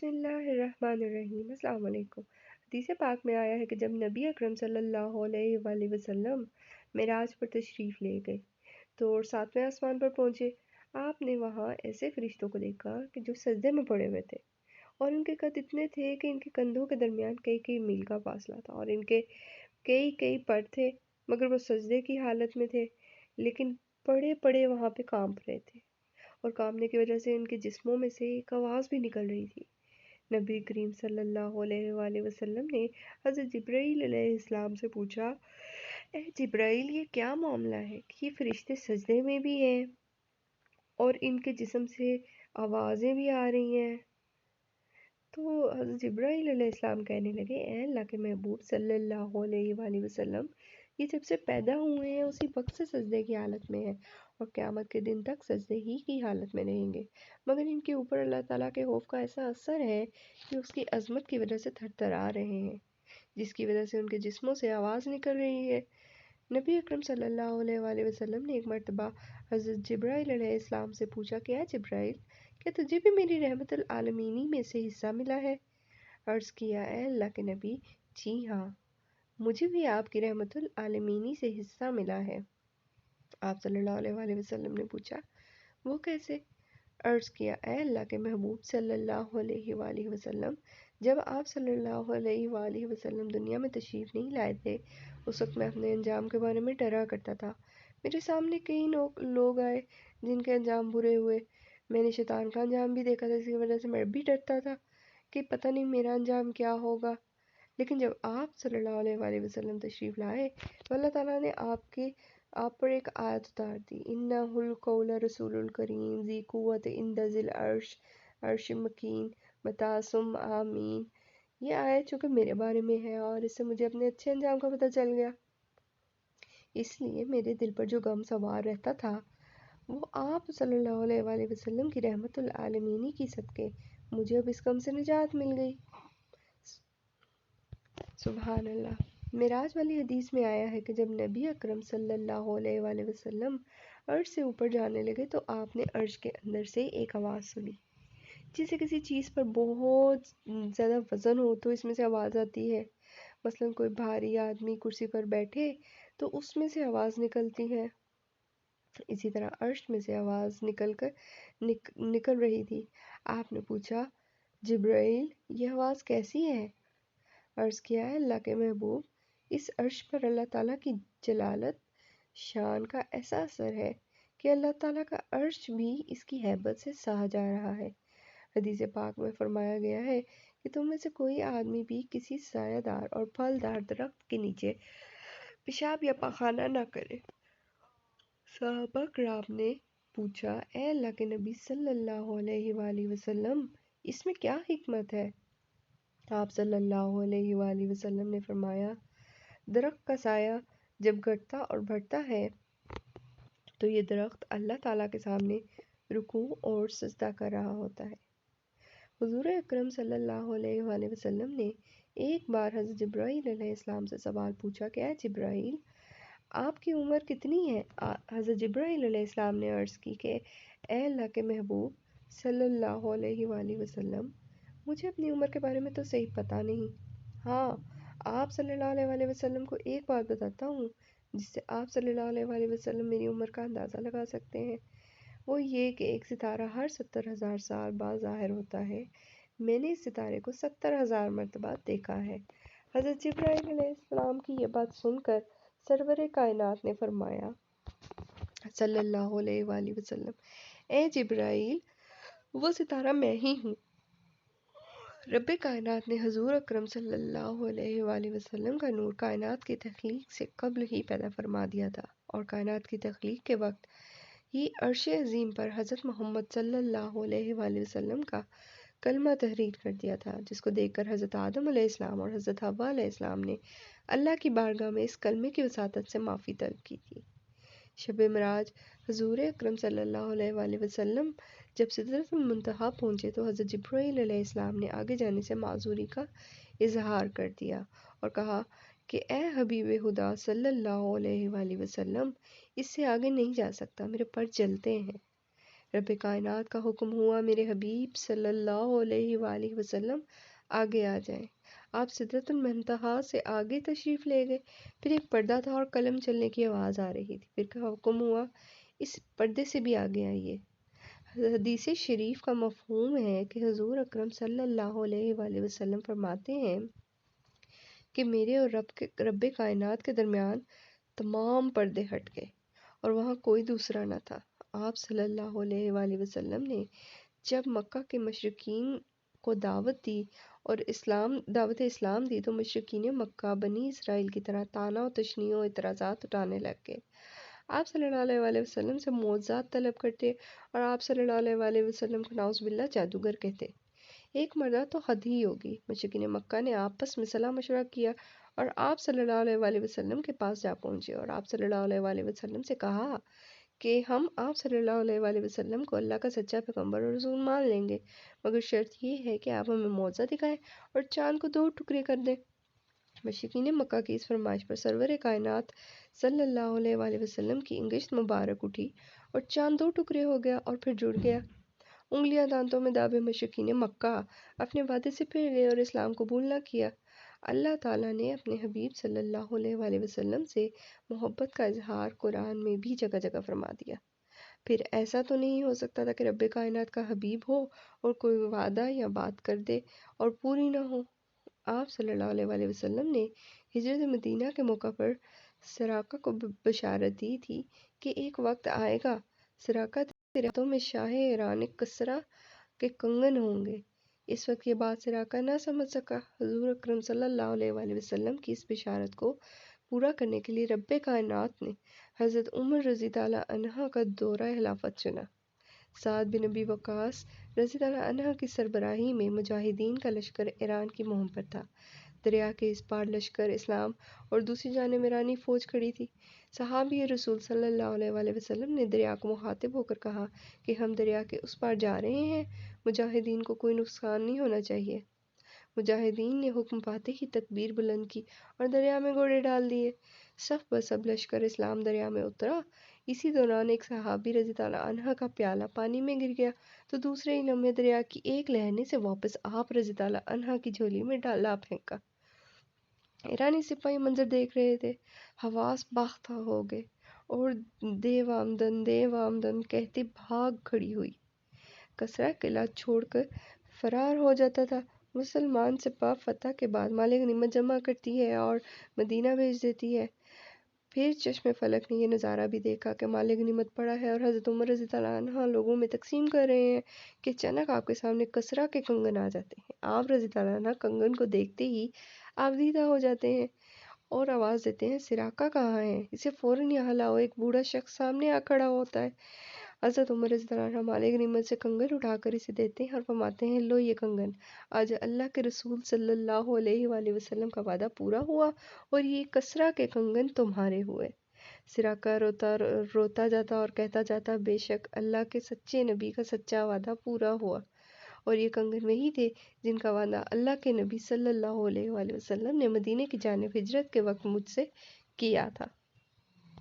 بسم اللہ الرحمن الرحیم۔ السلام علیکم۔ حدیث پاک میں آیا ہے کہ جب نبی اکرم صلی اللہ علیہ وآلہ وسلم معراج پر تشریف لے گئے تو اور 7ویں آسمان پر پہنچے، آپ نے وہاں ایسے فرشتوں کو دیکھا کہ جو سجدے میں پڑے ہوئے تھے، اور ان کے قد اتنے تھے کہ ان کے کندھوں کے درمیان کئی کئی میل کا فاصلہ تھا، اور ان کے کئی کئی پر تھے، مگر وہ سجدے کی حالت میں تھے، لیکن پڑے پڑے وہاں پہ کانپ رہے تھے، اور کانپنے کی وجہ سے ان کے جسموں میں سے ایک آواز بھی نکل رہی تھی۔ نبی کریم صلی اللہ علیہ وآلہ وسلم نے حضرت جبرائیل علیہ السلام سے پوچھا، اے جبرائیل، یہ کیا معاملہ ہے کہ یہ فرشتے سجدے میں بھی ہیں اور ان کے جسم سے آوازیں بھی آ رہی ہیں؟ تو حضرت جبرائیل علیہ السلام کہنے لگے، اے اللہ کے محبوب صلی اللہ علیہ وآلہ وسلم، یہ جب سے پیدا ہوئے ہیں اسی وقت سے سجدے کی حالت میں ہیں، اور قیامت کے دن تک سجدے ہی کی حالت میں رہیں گے، مگر ان کے اوپر اللہ تعالیٰ کے خوف کا ایسا اثر ہے کہ اس کی عظمت کی وجہ سے تھر تھر آ رہے ہیں، جس کی وجہ سے ان کے جسموں سے آواز نکل رہی ہے۔ نبی اکرم صلی اللہ علیہ وآلہ وسلم نے ایک مرتبہ حضرت جبرائیل علیہ السلام سے پوچھا کہ اے جبرائیل، کیا تجھے بھی میری رحمت العالمینی میں سے حصہ ملا ہے؟ عرض کیا، اے اللہ کے نبی، جی ہاں، مجھے بھی آپ کی رحمت العالمینی سے حصہ ملا ہے۔ آپ صلی اللہ علیہ وآلہ وسلم نے پوچھا، وہ کیسے؟ عرض کیا، اے اللہ کے محبوب صلی اللہ علیہ وآلہ وسلم، جب آپ صلی اللہ علیہ وآلہ وسلم دنیا میں تشریف نہیں لائے تھے، اس وقت میں اپنے انجام کے بارے میں ڈرا کرتا تھا۔ میرے سامنے کئی لوگ آئے جن کے انجام برے ہوئے، میں نے شیطان کا انجام بھی دیکھا تھا، اس کی وجہ سے میں بھی ڈرتا تھا کہ پتہ نہیں میرا انجام کیا ہوگا۔ لیکن جب آپ صلی اللہ علیہ وآلہ وسلم تشریف لائے تو اللہ تعالیٰ نے آپ پر ایک آیت اتار دی، اِنَّهُ الْقَوْلُ رَسُولٌ الْكَرِيمٌ ذِي قُوَّةٍ عِنْدَ ذِي الْعَرْشِ عرش مکین متاع ثم آمین۔ یہ آیت چونکہ میرے بارے میں ہے اور اس سے مجھے اپنے اچھے انجام کا پتہ چل گیا، اس لیے میرے دل پر جو غم سوار رہتا تھا وہ آپ صلی اللہ علیہ وآلہ وسلم کی رحمت العالمینی کی صدقے مجھے اب اس غم سے نجات مل گئی۔ سبحان اللہ۔ معراج والی حدیث میں آیا ہے کہ جب نبی اکرم صلی اللہ علیہ وآلہ وسلم عرش سے اوپر جانے لگے تو آپ نے عرش کے اندر سے ایک آواز سنی، جسے کسی چیز پر بہت زیادہ وزن ہو تو اس میں سے آواز آتی ہے، مثلا کوئی بھاری آدمی کرسی پر بیٹھے تو اس میں سے آواز نکلتی ہے، اسی طرح عرش میں سے آواز نکل رہی تھی۔ آپ نے پوچھا، جبرائیل، یہ آواز کیسی ہے؟ عرض کیا، ہے اللہ کے محبوب، اس عرش پر اللہ تعالیٰ کی جلالت شان کا ایسا اثر ہے کہ اللہ تعالیٰ کا عرش بھی اس کی ہیبت سے سہا جا رہا ہے۔ حدیث پاک میں فرمایا گیا ہے کہ تم میں سے کوئی آدمی بھی کسی سایہ دار اور پھلدار درخت کے نیچے پیشاب یا پخانہ نہ کرے۔ صحابہ کرام نے پوچھا، اے اللہ کے نبی صلی اللہ علیہ وآلہ وسلم، اس میں کیا حکمت ہے؟ آپ صلی اللہ علیہ وآلہ وسلم نے فرمایا، درخت کا سایہ جب گھٹتا اور بڑھتا ہے تو یہ درخت اللہ تعالیٰ کے سامنے رکوع اور سجدہ کر رہا ہوتا ہے۔ حضور اکرم صلی اللہ علیہ وآلہ وسلم نے ایک بار حضرت جبرائیل علیہ السلام سے سوال پوچھا کہ اے جبرائیل، آپ کی عمر کتنی ہے؟ حضرت جبرائیل علیہ السلام نے عرض کی کہ اے اللہ کے محبوب صلی اللہ علیہ وآلہ وسلم، مجھے اپنی عمر کے بارے میں تو صحیح پتہ نہیں، ہاں آپ صلی اللہ علیہ وآلہ وسلم کو ایک بات بتاتا ہوں جس سے آپ صلی اللہ علیہ وآلہ وسلم میری عمر کا اندازہ لگا سکتے ہیں، وہ یہ کہ ایک ستارہ ہر 70,000 سال بعد ظاہر ہوتا ہے۔ میں نے اس ستارے کو 70,000 مرتبہ دیکھا ہے۔ حضرت جبرائیل علیہ السلام کی یہ بات سن کر سرور کائنات نے فرمایا صلی اللہ علیہ وآلہ وسلم، اے جبرائیل، وہ ستارہ میں ہی ہوں۔ رب کائنات نے حضور اکرم صلی اللہ علیہ وآلہ وسلم کا نور کائنات کی تخلیق سے قبل ہی پیدا فرما دیا تھا، اور کائنات کی تخلیق کے وقت ہی عرش عظیم پر حضرت محمد صلی اللہ علیہ وآلہ وسلم کا کلمہ تحریر کر دیا تھا، جس کو دیکھ کر حضرت آدم علیہ السلام اور حضرت حوا علیہ السلام نے اللہ کی بارگاہ میں اس کلمے کی وساطت سے معافی طلب کی تھی۔ شب معراج حضور اکرم صلی اللہ علیہ وآلہ وسلم جب سدرۃ المنتہا پہنچے تو حضرت جبرائیل علیہ السلام نے آگے جانے سے معذوری کا اظہار کر دیا اور کہا کہ اے حبیب خدا صلی اللہ علیہ وآلہ وسلم، اس سے آگے نہیں جا سکتا، میرے پر جلتے ہیں۔ رب کائنات کا حکم ہوا میرے حبیب صلی اللہ علیہ وآلہ وسلم آگے آ جائیں۔ آپ سدرۃ المنتہا سے آگے تشریف لے گئے۔ پھر ایک پردہ تھا اور قلم چلنے کی آواز آ رہی تھی۔ پھر کا حکم ہوا اس پردے سے بھی آگے آئیے۔ حدیث شریف کا مفہوم ہے کہ حضور اکرم صلی اللہ علیہ وآلہ وسلم فرماتے ہیں کہ میرے اور رب کائنات کے درمیان تمام پردے ہٹ گئے اور وہاں کوئی دوسرا نہ تھا۔ آپ صلی اللہ علیہ وآلہ وسلم نے جب مکہ کے مشرکین کو دعوت اسلام دی تو مشرکین مکہ بنی اسرائیل کی طرح طعنہ و تشنیع و اعتراضات اٹھانے لگ گئے۔ آپ صلی اللہ علیہ وآلہ وسلم سے معجزات طلب کرتے اور آپ صلی اللہ علیہ وآلہ وسلم کو نعوذ باللہ جادوگر کہتے۔ ایک مرتبہ تو حد ہی ہوگی، مشرکین مکہ نے آپس میں صلاح مشورہ کیا اور آپ صلی اللہ علیہ وآلہ وسلم کے پاس جا پہنچے اور آپ صلی اللہ علیہ وآلہ وسلم سے کہا کہ ہم آپ صلی اللہ علیہ وآلہ وسلم کو اللہ کا سچا پیغمبر اور رسول مان لیں گے، مگر شرط یہ ہے کہ آپ ہمیں معجزہ دکھائیں اور چاند کو 2 ٹکڑے کر دیں۔ مشرکین مکہ کی اس فرمائش پر سرور کائنات صلی اللہ علیہ وآلہ وسلم کی انگشت مبارک اٹھی اور چاند 2 ٹکڑے ہو گیا اور پھر جڑ گیا۔ انگلیاں دانتوں میں دابے مشرکین مکہ اپنے وعدے سے پھر گئے اور اسلام قبول نہ کیا۔ اللہ تعالیٰ نے اپنے حبیب صلی اللہ علیہ وآلہ وسلم سے محبت کا اظہار قرآن میں بھی جگہ جگہ فرما دیا۔ پھر ایسا تو نہیں ہو سکتا تھا کہ رب کائنات کا حبیب ہو اور کوئی وعدہ یا بات کر دے اور پوری نہ ہو۔ آپ صلی اللہ علیہ وآلہ وسلم نے ہجرت مدینہ کے موقع پر سراقہ کو بشارت دی تھی کہ ایک وقت آئے گا، سراقہ تیرے ہاتھوں میں شاہ ایران کسریٰ کے کنگن ہوں گے۔ اس وقت یہ بات سراقہ نہ سمجھ سکا۔ حضور اکرم صلی اللہ علیہ وآلہ وسلم کی اس بشارت کو پورا کرنے کے لیے رب کائنات نے حضرت عمر رضی اللہ عنہ کا دورہ خلافت چنا۔ سعد بن ابی وقاص رضی اللہ عنہ کی سربراہی میں مجاہدین کا لشکر ایران کی مہم پر تھا۔ دریا کے اس پار لشکر اسلام اور دوسری جانب ایرانی فوج کھڑی تھی۔ صحابی رسول صلی اللہ علیہ وآلہ وسلم نے دریا کو مخاطب ہو کر کہا کہ ہم دریا کے اس پار جا رہے ہیں، مجاہدین کو کوئی نقصان نہیں ہونا چاہیے۔ مجاہدین نے حکم پاتے ہی تکبیر بلند کی اور دریا میں گھوڑے ڈال دیے۔ صف بصف لشکر اسلام دریا میں اترا۔ اسی دوران ایک صحابی رضی اللہ عنہ کا پیالہ پانی میں گر گیا تو دوسرے ہی لمحے دریا کی ایک لہر نے اسے واپس آپ رضی اللہ عنہ کی جھولی میں ڈالا پھینکا۔ ایرانی سپاہی منظر دیکھ رہے تھے، حواس باختہ ہو گئے اور دیو آمدن کہتے بھاگ کھڑی ہوئی۔ کسریٰ قلعہ چھوڑ کر فرار ہو جاتا تھا۔ مسلمان سپاہ فتح کے بعد مال غنیمت جمع کرتی ہے اور مدینہ بھیج دیتی ہے۔ پھر چشم فلک نے یہ نظارہ بھی دیکھا کہ مال غنیمت پڑا ہے اور حضرت عمر رضی اللہ عنہ لوگوں میں تقسیم کر رہے ہیں کہ اچانک آپ کے سامنے کسریٰ کے کنگن آ جاتے ہیں۔ آپ رضی اللہ عنہ کنگن کو دیکھتے ہی آپ دیدہ ہو جاتے ہیں اور آواز دیتے ہیں سراقہ کہاں ہے؟ اسے فوراً یہاں لاؤ۔ ایک بوڑھا شخص سامنے آ کھڑا ہوتا ہے۔ حضرت عمر رضی اللہ عنہ مال غنیمت سے کنگن اٹھا کر اسے دیتے ہیں اور فرماتے ہیں لو یہ کنگن، آج اللہ کے رسول صلی اللہ علیہ وآلہ وسلم کا وعدہ پورا ہوا اور یہ کسریٰ کے کنگن تمہارے ہوئے۔ سراقہ روتا جاتا اور کہتا جاتا بے شک اللہ کے سچے نبی کا سچا وعدہ پورا ہوا اور یہ کنگن وہی تھے جن کا وعدہ اللہ کے نبی صلی اللہ علیہ وآلہ وسلم نے مدینے کی جانب ہجرت کے وقت مجھ سے کیا تھا۔